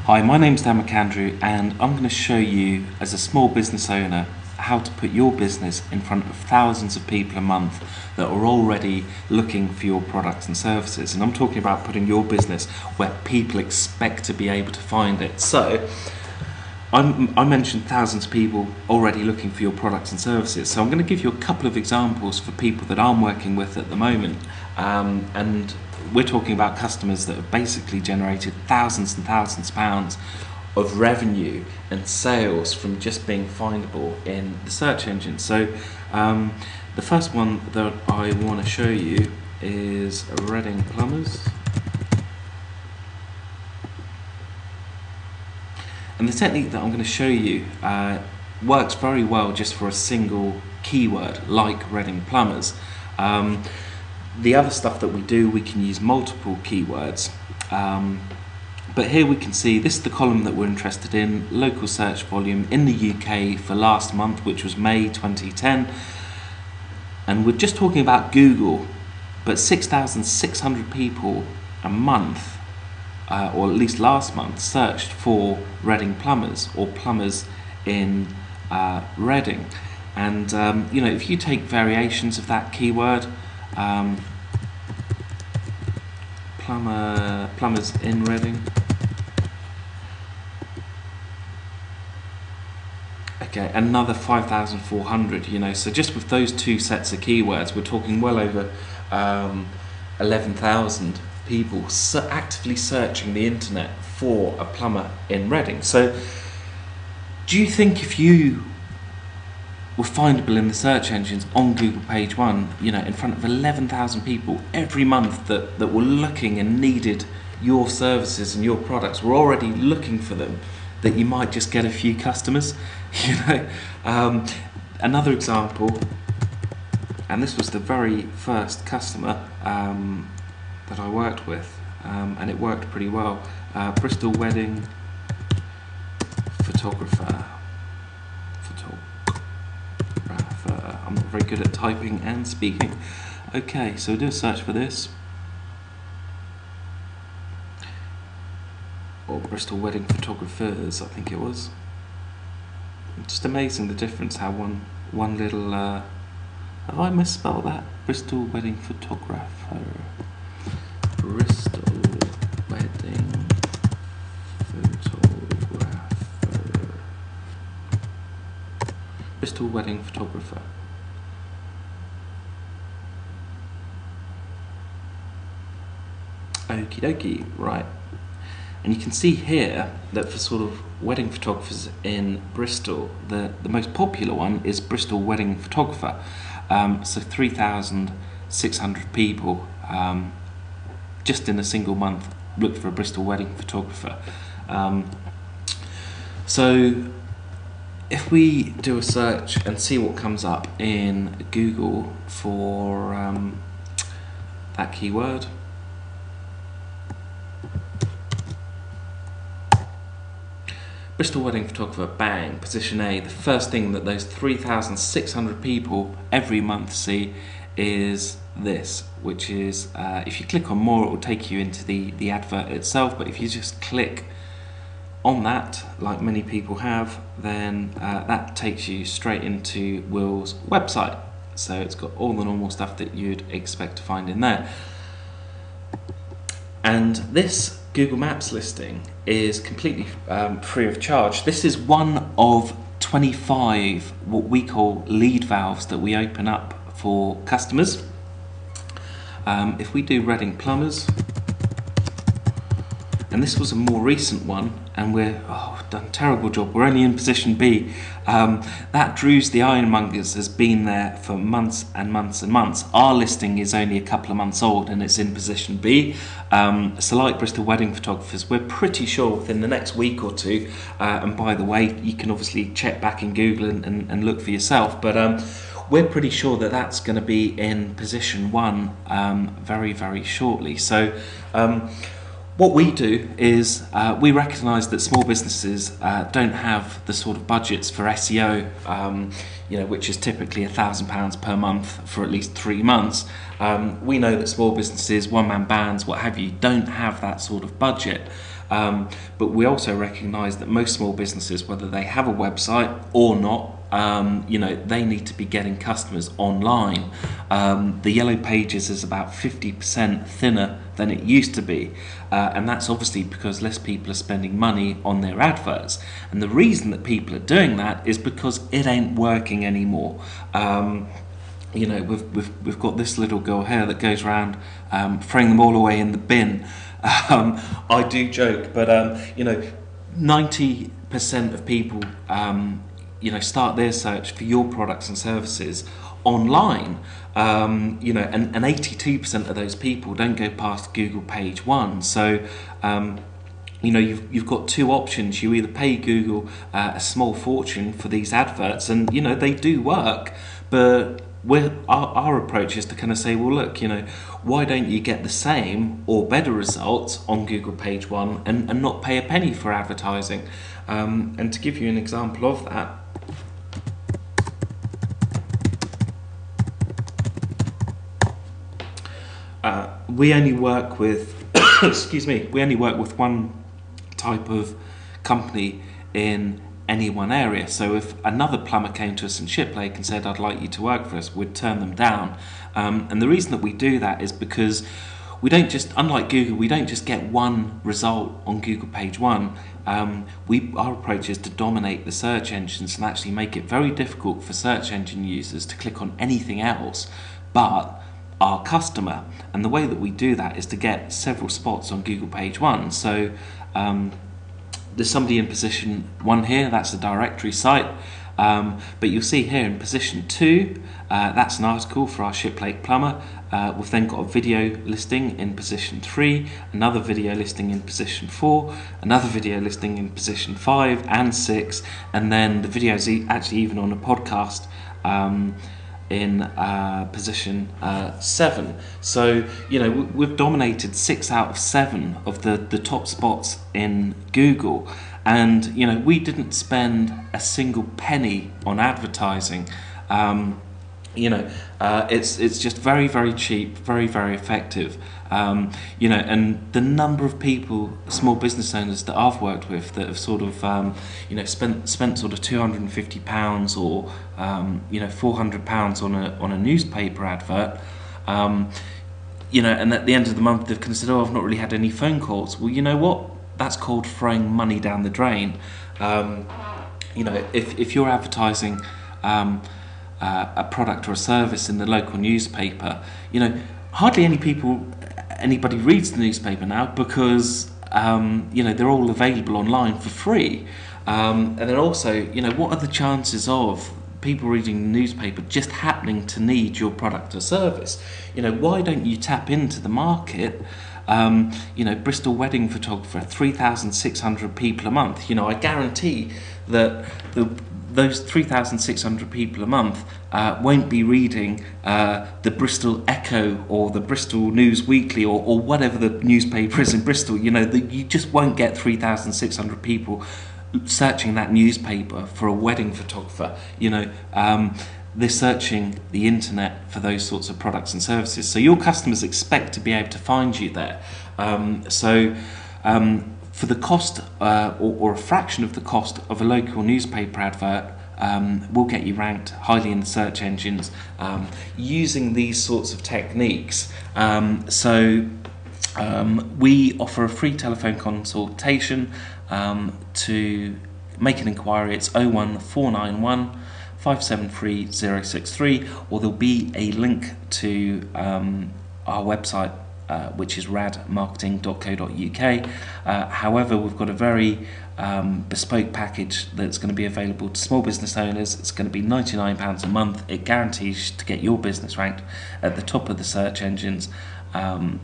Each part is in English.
Hi, my name's Dan McAndrew, and I'm going to show you, as a small business owner, how to put your business in front of thousands of people a month that are already looking for your products and services. And I'm talking about putting your business where people expect to be able to find it. So I mentioned thousands of people already looking for your products and services. So I'm going to give you a couple of examples for people that I'm working with at the moment. And we're talking about customers that have basically generated thousands and thousands of pounds of revenue and sales from just being findable in the search engine. So the first one that I want to show you is Reading Plumbers. And the technique that I'm going to show you works very well just for a single keyword like Reading Plumbers. The other stuff that we do, we can use multiple keywords. But here we can see this is the column that we're interested in, local search volume in the UK for last month, which was May 2010. And we're just talking about Google, but 6,600 people a month, or at least last month, searched for Reading Plumbers or plumbers in Reading. And you know, if you take variations of that keyword, plumbers in Reading. Okay, another 5,400, you know, so just with those two sets of keywords, we're talking well over 11,000 people actively searching the internet for a plumber in Reading. So do you think if you were findable in the search engines on Google page one, you know, in front of 11,000 people every month that were looking and needed your services and your products, were already looking for them, that you might just get a few customers, you know? Another example, and this was the very first customer that I worked with, and it worked pretty well. Bristol Wedding Photographer. I'm not very good at typing and speaking. Okay, so do a search for this. Or Bristol Wedding Photographers, I think it was. Just amazing the difference how one little, have I misspelled that? Bristol Wedding Photographer. Bristol Wedding Photographer. Bristol Wedding Photographer. Okie dokie, right. And you can see here that for sort of wedding photographers in Bristol, the most popular one is Bristol Wedding Photographer. So 3,600 people just in a single month looked for a Bristol Wedding Photographer. So if we do a search and see what comes up in Google for that keyword, Bristol Wedding Photographer, bang, position A. The first thing that those 3,600 people every month see is this, which is, if you click on more, it will take you into the advert itself, but if you just click on that, like many people have, then that takes you straight into Will's website. So it's got all the normal stuff that you'd expect to find in there. And this Google Maps listing is completely free of charge. This is one of 25 what we call lead valves that we open up for customers. If we do Reading Plumbers, and this was a more recent one, and we've done a terrible job, we're only in position B. That Drew's the Ironmongers has been there for months and months and months. Our listing is only a couple of months old and it's in position B. So like Bristol Wedding Photographers, we're pretty sure within the next week or two, and by the way, you can obviously check back in Google and look for yourself, but we're pretty sure that that's going to be in position 1 very, very shortly. So what we do is we recognise that small businesses don't have the sort of budgets for SEO, you know, which is typically £1,000 per month for at least 3 months. We know that small businesses, one-man bands, what have you, don't have that sort of budget. But we also recognise that most small businesses, whether they have a website or not, they need to be getting customers online. The Yellow Pages is about 50% thinner than it used to be, and that's obviously because less people are spending money on their adverts. And the reason that people are doing that is because it ain't working anymore. We've got this little girl here that goes around throwing them all away in the bin. I do joke, but 90% of people start their search for your products and services online, and 82% of those people don't go past Google page 1. So you've got two options. You either pay Google a small fortune for these adverts, and they do work, but our approach is to kind of say, well, look, why don't you get the same or better results on Google page 1 and not pay a penny for advertising? And to give you an example of that, we only work with we only work with one type of company in any one area. So if another plumber came to us in Shiplake and said, I'd like you to work for us, we'd turn them down. And the reason that we do that is because we don't just, unlike Google, we don't just get one result on Google page 1. Our approach is to dominate the search engines and actually make it very difficult for search engine users to click on anything else but our customer. And the way that we do that is to get several spots on Google page 1. So there's somebody in position 1 here, that's the directory site, but you'll see here in position 2, that's an article for our Shiplake plumber. We've then got a video listing in position 3, another video listing in position 4, another video listing in position 5 and 6, and then the video's actually even on a podcast in position 7. So we've dominated 6 out of 7 of the top spots in Google, and we didn't spend a single penny on advertising. It's just very, very cheap, very, very effective. And the number of people, small business owners that I've worked with that have sort of, spent sort of £250 or, £400 on a newspaper advert, and at the end of the month they've considered, I've not really had any phone calls. Well, you know what? That's called throwing money down the drain. If you're advertising a product or a service in the local newspaper, hardly anybody reads the newspaper now because they're all available online for free. And then also, what are the chances of people reading the newspaper just happening to need your product or service? Why don't you tap into the market? Bristol wedding photographer, 3,600 people a month. I guarantee that those 3,600 people a month won't be reading the Bristol Echo or the Bristol News Weekly or whatever the newspaper is in Bristol. You just won't get 3,600 people searching that newspaper for a wedding photographer. They're searching the internet for those sorts of products and services. So your customers expect to be able to find you there. For the cost or a fraction of the cost of a local newspaper advert, we'll get you ranked highly in the search engines using these sorts of techniques. We offer a free telephone consultation to make an inquiry. It's 01491 573 063, or there'll be a link to our website, which is radmarketing.co.uk. However, we've got a very bespoke package that's going to be available to small business owners. It's going to be £99 a month. It guarantees to get your business ranked at the top of the search engines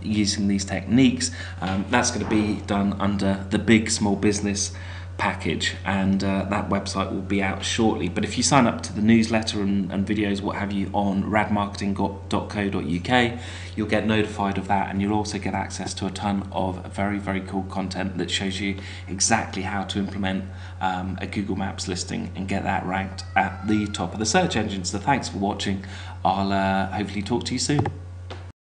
using these techniques. That's going to be done under the big small business package, and that website will be out shortly. But if you sign up to the newsletter and videos, what have you, on radmarketing.co.uk, you'll get notified of that, and you'll also get access to a ton of very, very cool content that shows you exactly how to implement a Google Maps listing and get that ranked at the top of the search engine. So thanks for watching. I'll hopefully talk to you soon.